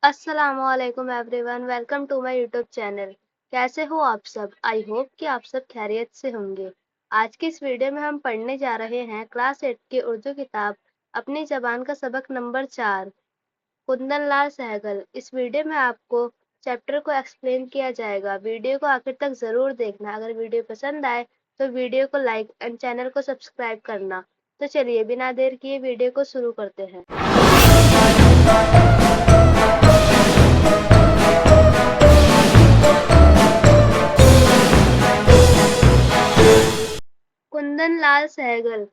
अस्सलाम वालेकुम everyone, welcome to my YouTube channel. कैसे हो आप सब? आई होप कि आप सब खैरियत से होंगे। आज की इस वीडियो में हम पढ़ने जा रहे हैं क्लास 8 की उर्दू किताब अपनी ज़बान का सबक नंबर 4, कुंदन लाल सहगल। इस वीडियो में आपको चैप्टर को एक्सप्लेन किया जाएगा। वीडियो को आखिर तक ज़रूर देखना। अगर वीडियो पसंद आए तो वीडियो को लाइक एंड चैनल को सब्सक्राइब करना। तो चलिए बिना देर किए वीडियो को शुरू करते हैं। कुंदन लाल सहगल।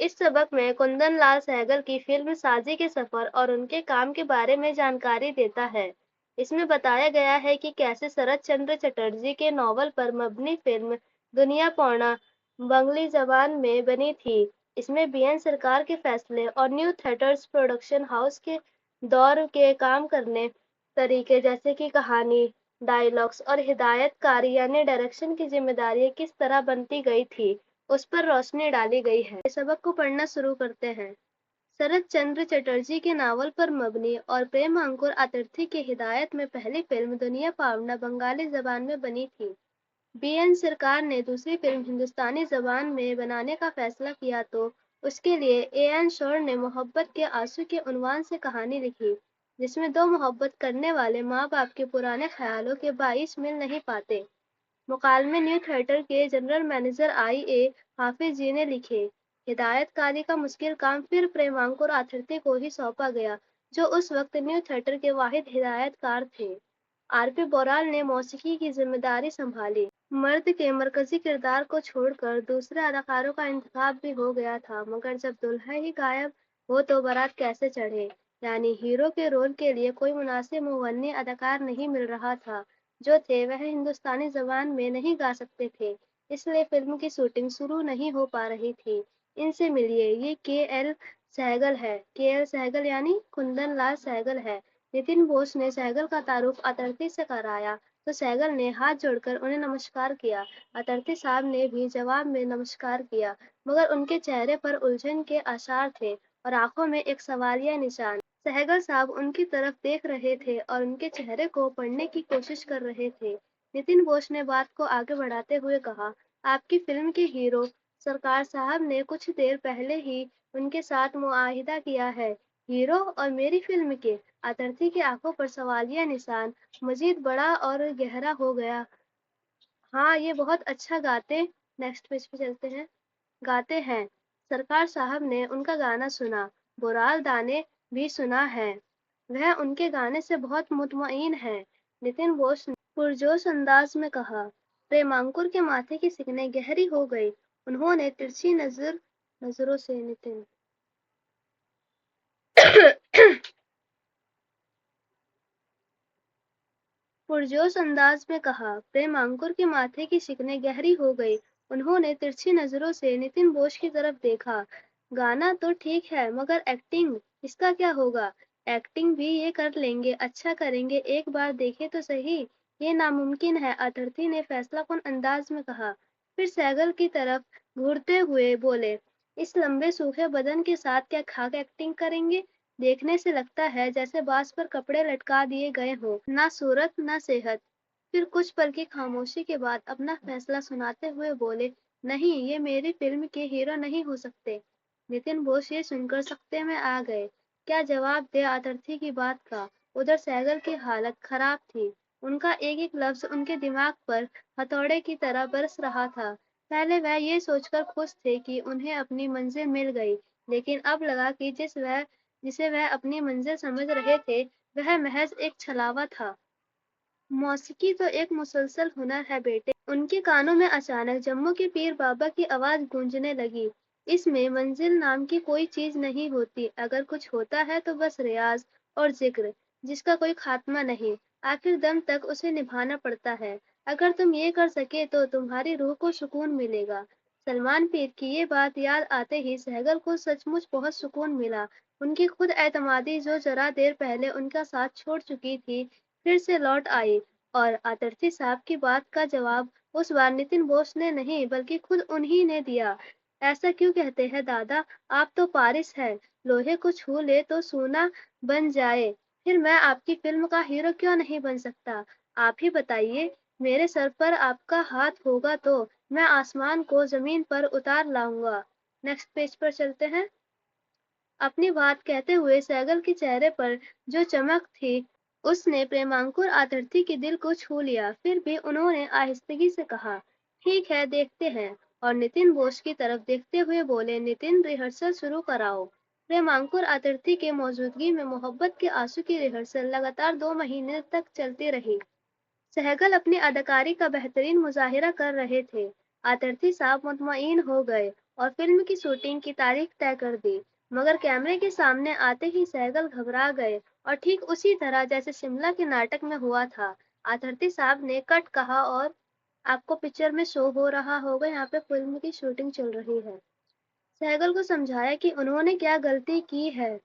इस सबक में कुंदन लाल सहगल की फिल्म साजी के सफर और उनके काम के बारे में जानकारी देता है। इसमें बताया गया है कि कैसे शरत चंद्र चटर्जी के नॉवल पर मबनी फिल्म दुनिया पौना बंगली जबान में बनी थी। इसमें बीएन सरकार के फैसले और न्यू थिएटर्स प्रोडक्शन हाउस के दौर के काम करने तरीके, जैसे कि कहानी, डायलॉग्स और हिदायतकारी यानी डायरेक्शन की जिम्मेदारी किस तरह बनती गई थी, उस पर रोशनी डाली गई है। सबक को पढ़ना शुरू करते हैं। शरत चंद्र चटर्जी के नावल पर मबनी और प्रेम अंकुर आतिर्थी की हिदायत में पहली फिल्म दुनिया पावना बंगाली जबान में बनी थी। बीएन सरकार ने दूसरी फिल्म हिंदुस्तानी जबान में बनाने का फैसला किया तो उसके लिए एएन शोर ने मोहब्बत के आंसू के उन्वान से कहानी लिखी, जिसमें दो मोहब्बत करने वाले माँ बाप के पुराने ख्यालों के बाइस मिल नहीं पाते। मुकालमे न्यू थिएटर के जनरल मैनेजर आई.ए. हाफिज जी ने लिखे। हिदायतकारी का मुश्किल काम फिर प्रेमांकुर आथिर्ती को ही सौंपा गया, जो उस वक्त न्यू थिएटर के वाहिद हिदायतकार थे। आर.पी. बोराल ने मौसीकी की जिम्मेदारी संभाली। मर्द के मरकजी किरदार को छोड़कर दूसरे अदाकारों का इंतखाब भी हो गया था, मगर जब दुल्हा ही गायब हो तो बारात कैसे चढ़े, यानी हीरो के रोल के लिए कोई मुनासिब मुगन्नी अदाकार नहीं मिल रहा था। जो थे वह हिंदुस्तानी जबान में नहीं गा सकते थे, इसलिए फिल्म की शूटिंग शुरू नहीं हो पा रही थी। इनसे मिलिए, ये के.एल. सहगल है। के.एल. सहगल यानी कुंदन लाल सहगल है। नितिन बोस ने सहगल का तारुफ अतरती से कराया तो सहगल ने हाथ जोड़कर उन्हें नमस्कार किया। अतरती साहब ने भी जवाब में नमस्कार किया, मगर उनके चेहरे पर उलझन के आसार थे और आंखों में एक सवालिया निशान। सहगल साहब उनकी तरफ देख रहे थे और उनके चेहरे को पढ़ने की कोशिश कर रहे थे। नितिन बोस ने बात को आगे बढ़ाते हुए कहा, आपकी फिल्म के हीरो सरकार साहब ने कुछ देर पहले ही उनके साथ मुआहिदा किया है। हीरो और मेरी फिल्म के? अतरती की आंखों पर सवालिया निशान मजीद बड़ा और गहरा हो गया। हाँ, ये बहुत अच्छा नेक्स्ट पेज पे चलते हैं। गाते हैं। सरकार साहब ने उनका गाना सुना। बोराल दा ने भी सुना है। वह उनके गाने से बहुत मुतमईन है। नितिन बोस ने पुरजोश अंदाज में कहा। प्रेमांकुर के माथे की सिकने गहरी हो गई। उन्होंने तिरछी नजरों से नितिन पुरजोश अंदाज में कहा। प्रेमांकुर के माथे की शिकने गहरी हो गई। उन्होंने तिरछी नजरों से नितिन बोस की तरफ देखा। गाना तो ठीक है, मगर एक्टिंग, इसका क्या होगा? एक्टिंग भी ये कर लेंगे, अच्छा करेंगे, एक बार देखे तो सही। ये नामुमकिन है, अतरती ने फैसलाकुन अंदाज में कहा। फिर सैगल की तरफ घूरते हुए बोले, इस लंबे सूखे बदन के साथ क्या खाक एक्टिंग करेंगे? देखने से लगता है जैसे बांस पर कपड़े लटका दिए गए हों, ना सूरत ना सेहत। फिर कुछ पल की खामोशी के बाद अपना फैसला सुनाते हुए बोले, नहीं, ये मेरी फिल्म के हीरो नहीं हो सकते। नितिन बोस ये सुनकर सकते में आ गए। क्या जवाब दे आतर्थी की बात का? उधर सैगल की हालत खराब थी। उनका एक एक लफ्ज उनके दिमाग पर हथौड़े की तरह बरस रहा था। पहले वह ये सोचकर खुश थे कि उन्हें अपनी मंजिल मिल गई, लेकिन अब लगा कि जिसे वह अपनी मंजिल समझ रहे थे, वह महज एक छलावा था। मौसीकी तो एक मुसलसल हुनर है बेटे। उनके कानों में अचानक जम्मू के पीर बाबा की आवाज गूंजने लगी। इसमें मंजिल नाम की कोई चीज नहीं होती, अगर कुछ होता है तो बस रियाज और जिक्र, जिसका कोई खात्मा नहीं। आखिर दम तक उसे निभाना पड़ता है। अगर तुम ये कर सके तो तुम्हारी रूह को सुकून मिलेगा। सलमान पीर की ये बात याद आते ही सहगल को सचमुच बहुत सुकून मिला। उनकी खुद एतमादी जो जरा देर पहले उनका साथ छोड़ चुकी थी, फिर से लौट आई। और आतरती साहब की बात का जवाब उस बार नितिन बोस ने नहीं बल्कि खुद उन्हीं ने दिया। ऐसा क्यों कहते हैं दादा, आप तो पारिस है, लोहे को छू ले तो सोना बन जाए। پھر میں آپ کی فلم کا ہیرو کیوں نہیں بن سکتا؟ آپ ہی بتائیے، میرے سر پر آپ کا ہاتھ ہوگا تو میں آسمان کو زمین پر اتار لاؤں گا۔ نیکسٹ پیج پر چلتے ہیں۔ اپنی بات کہتے ہوئے سہگل کے چہرے پر جو چمک تھی اس نے پریمانکر آترتھی کے دل کو چھو لیا۔ پھر بھی انہوں نے آہستگی سے کہا، ٹھیک ہے، دیکھتے ہیں، اور نتن بوس کی طرف دیکھتے ہوئے بولے، نتن ریہرسل شروع کراؤ۔ پریمانکر آترتھی کے موجودگی میں محبت کے آنسو کی ریہرسل لگاتار 2 مہینے تک چلتی رہی۔ سہگل اپنی اداکاری کا بہترین مظاہرہ کر رہے تھے۔ آترتھی صاحب مطمئن ہو گئے اور فلم کی شوٹنگ کی تاریخ طے کر دی، مگر کیمرے کے سامنے آتے ہی سہگل گھبرا گئے، اور ٹھیک اسی طرح جیسے شملہ کے ناٹک میں ہوا تھا۔ آترتھی صاحب نے کٹ کہا اور آپ کو پکچر میں شو ہو رہا ہوگا، یہاں پہ فلم کی شوٹنگ چل رہی ہے۔ سہگل کو سمجھایا کہ انہوں نے کیا غلطی کی ہے۔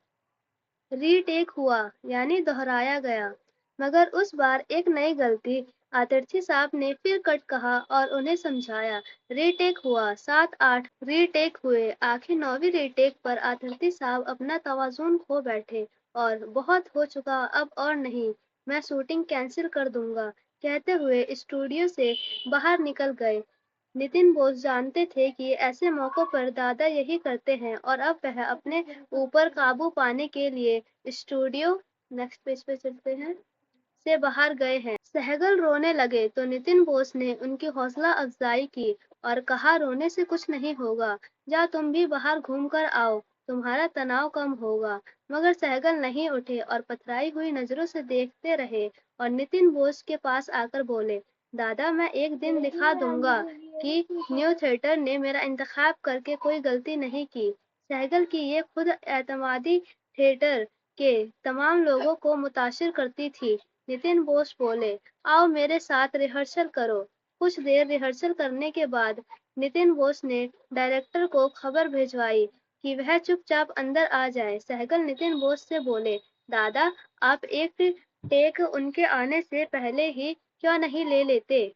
ری ٹیک ہوا، یعنی دہرایا گیا، مگر اس بار ایک نئی غلطی۔ آترتھی صاحب نے پھر کٹ کہا اور انہیں سمجھایا۔ ری ٹیک ہوا، 7-8 ری ٹیک ہوئے، آخر 9ویں ری ٹیک پر آترتھی صاحب اپنا توازن کھو بیٹھے اور بہت ہو چکا، اب اور نہیں، میں شوٹنگ کینسل کر دوں گا کہتے ہوئے اسٹوڈیو سے باہر نکل گئے۔ نتن بوس جانتے تھے کہ ایسے موقعوں پر دادا یہی کرتے ہیں، اور اب وہ اپنے اوپر قابو پانے کے لیے اسٹوڈیو نیکسٹ پیج پہ چلتے ہیں سے باہر گئے ہیں۔ سہگل رونے لگے تو نتن بوس نے ان کی حوصلہ افزائی کی اور کہا، رونے سے کچھ نہیں ہوگا، جا تم بھی باہر گھوم کر آؤ، تمہارا تناؤ کم ہوگا۔ مگر سہگل نہیں اٹھے اور پتھرائی ہوئی نظروں سے دیکھتے رہے اور نتن بوس کے پاس آ کر بولے، دادا میں ایک دن دکھا دوں گا کہ نیو تھیٹر نے میرا انتخاب کر کے کوئی غلطی نہیں کی۔ سہگل کی یہ خود اعتمادی تھیٹر کے تمام لوگوں کو متاثر کرتی تھی۔ نتن بوس بولے، آؤ میرے ساتھ ریہرسل کرو۔ کچھ دیر ریہرسل کرنے کے بعد نتن بوس نے ڈائریکٹر کو خبر بھجوائی کہ وہ چپ چاپ اندر آ جائے۔ سہگل نتن بوس سے بولے، دادا آپ ایک ٹیک ان کے آنے سے پہلے ہی کیوں نہیں لے لیتے؟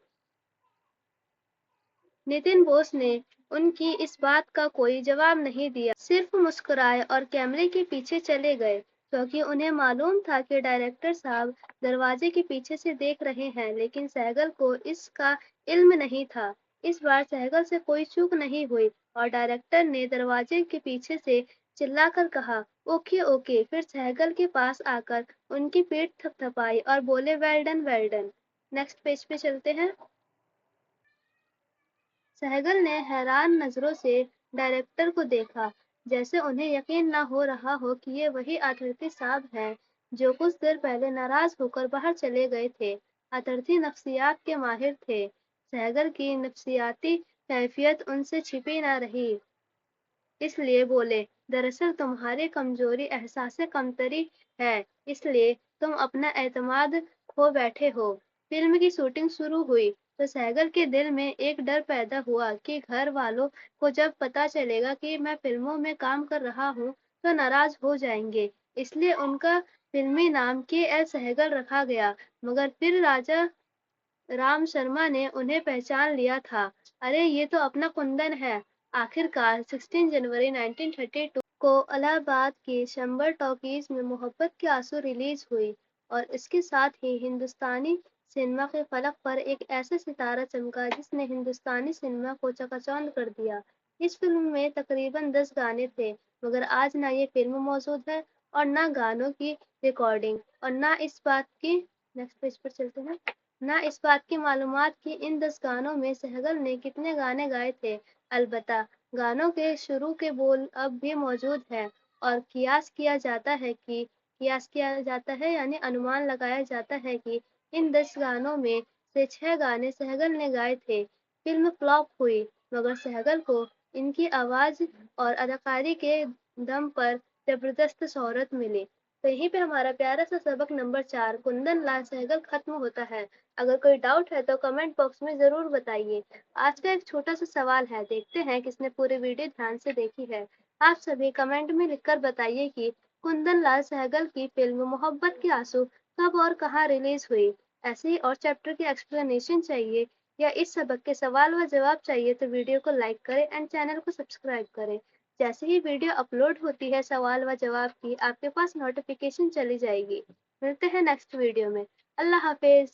نتن بوس نے ان کی اس بات کا کوئی جواب نہیں دیا، صرف مسکرائے اور کیمرے کے پیچھے چلے گئے، کیونکہ انہیں معلوم تھا کہ ڈائریکٹر صاحب دروازے کے پیچھے سے دیکھ رہے ہیں، لیکن سہگل کو اس کا علم نہیں تھا۔ اس بار سہگل سے کوئی چوک نہیں ہوئی اور ڈائریکٹر نے دروازے کے پیچھے سے چلا کر کہا، اوکے اوکے، پھر سہگل کے پاس آ کر ان کی پیٹھ تھپ تھپائی اور بولے، well done well done. Next page پہ چلتے ہیں۔ سہگل نے حیران نظروں سے ڈائریکٹر کو دیکھا، جیسے انہیں یقین نہ ہو رہا ہو کہ یہ وہی آترتھی صاحب ہیں جو کچھ دیر پہلے ناراض ہو کر باہر چلے گئے تھے۔ آترتھی نفسیات کے ماہر تھے، سہگل کی نفسیاتی کیفیت ان سے چھپی نہ رہی، اس لیے بولے، دراصل تمہاری کمزوری احساس کمتری ہے، اس لیے تم اپنا اعتماد کھو بیٹھے ہو۔ فلم کی شوٹنگ شروع ہوئی تو سہگل کے دل میں ایک ڈر پیدا ہوا کہ گھر والوں کو جب پتہ چلے گا کہ میں فلموں میں کام کر رہا ہوں تو ناراض ہو جائیں گے، اس لیے ان کا فلمی نام KL سہگل رکھا گیا۔ مگر پھر راجا رام شرما نے انہیں پہچان لیا تھا، ارے یہ تو اپنا کندن ہے۔ آخر کار 16 جنوری 1932 کو الہ آباد کی شمبر ٹاکیز میں محبت کے آنسو ریلیز ہوئی، اور اس کے ساتھ ہی ہندوستانی سنیما کے فلک پر ایک ایسا ستارہ چمکا جس نے ہندوستانی سنیما کو چکا چوند کر دیا۔ اس فلم میں تقریباً 10 گانے تھے، مگر آج نہ یہ فلم موجود ہے اور نہ گانوں کی ریکارڈنگ، اور نہ اس بات کی نیکسٹ پیج پر چلتے ہیں، نہ اس بات کی معلومات کہ ان 10 گانوں میں سہگل نے کتنے گانے گائے تھے۔ البتہ گانوں کے شروع کے بول اب بھی موجود ہیں، اور قیاس کیا جاتا ہے یعنی انمان لگایا جاتا ہے کہ ان 10 گانوں میں سے 6 گانے سہگل نے گائے تھے۔ فلم فلاپ ہوئی، مگر سہگل کو ان کی آواز اور اداکاری کے دم پر زبردست شہرت ملی۔ تو یہیں پہ ہمارا پیارا سا سبق نمبر 4 کندن لال سہگل ختم ہوتا ہے۔ اگر کوئی ڈاؤٹ ہے تو کمنٹ باکس میں ضرور بتائیے۔ آج کا ایک چھوٹا سا سوال ہے، دیکھتے ہیں کس نے پوری ویڈیو دھیان سے دیکھی ہے۔ آپ سبھی کمنٹ میں لکھ کر بتائیے کہ کندن لال سہگل کی فلم محبت کے آنسو کب اور کہاں ریلیز ہوئی۔ ایسے ہی اور چیپٹر کی ایکسپلینیشن چاہیے یا اس سبق کے سوال و جواب چاہیے تو ویڈیو کو لائک کریں اینڈ چینل کو سبسکرائب کریں۔ جیسے ہی ویڈیو اپلوڈ ہوتی ہے سوال و جواب کی، آپ کے پاس نوٹیفیکیشن چلی جائے گی۔ ملتے ہیں نیکسٹ ویڈیو میں۔ اللہ حافظ۔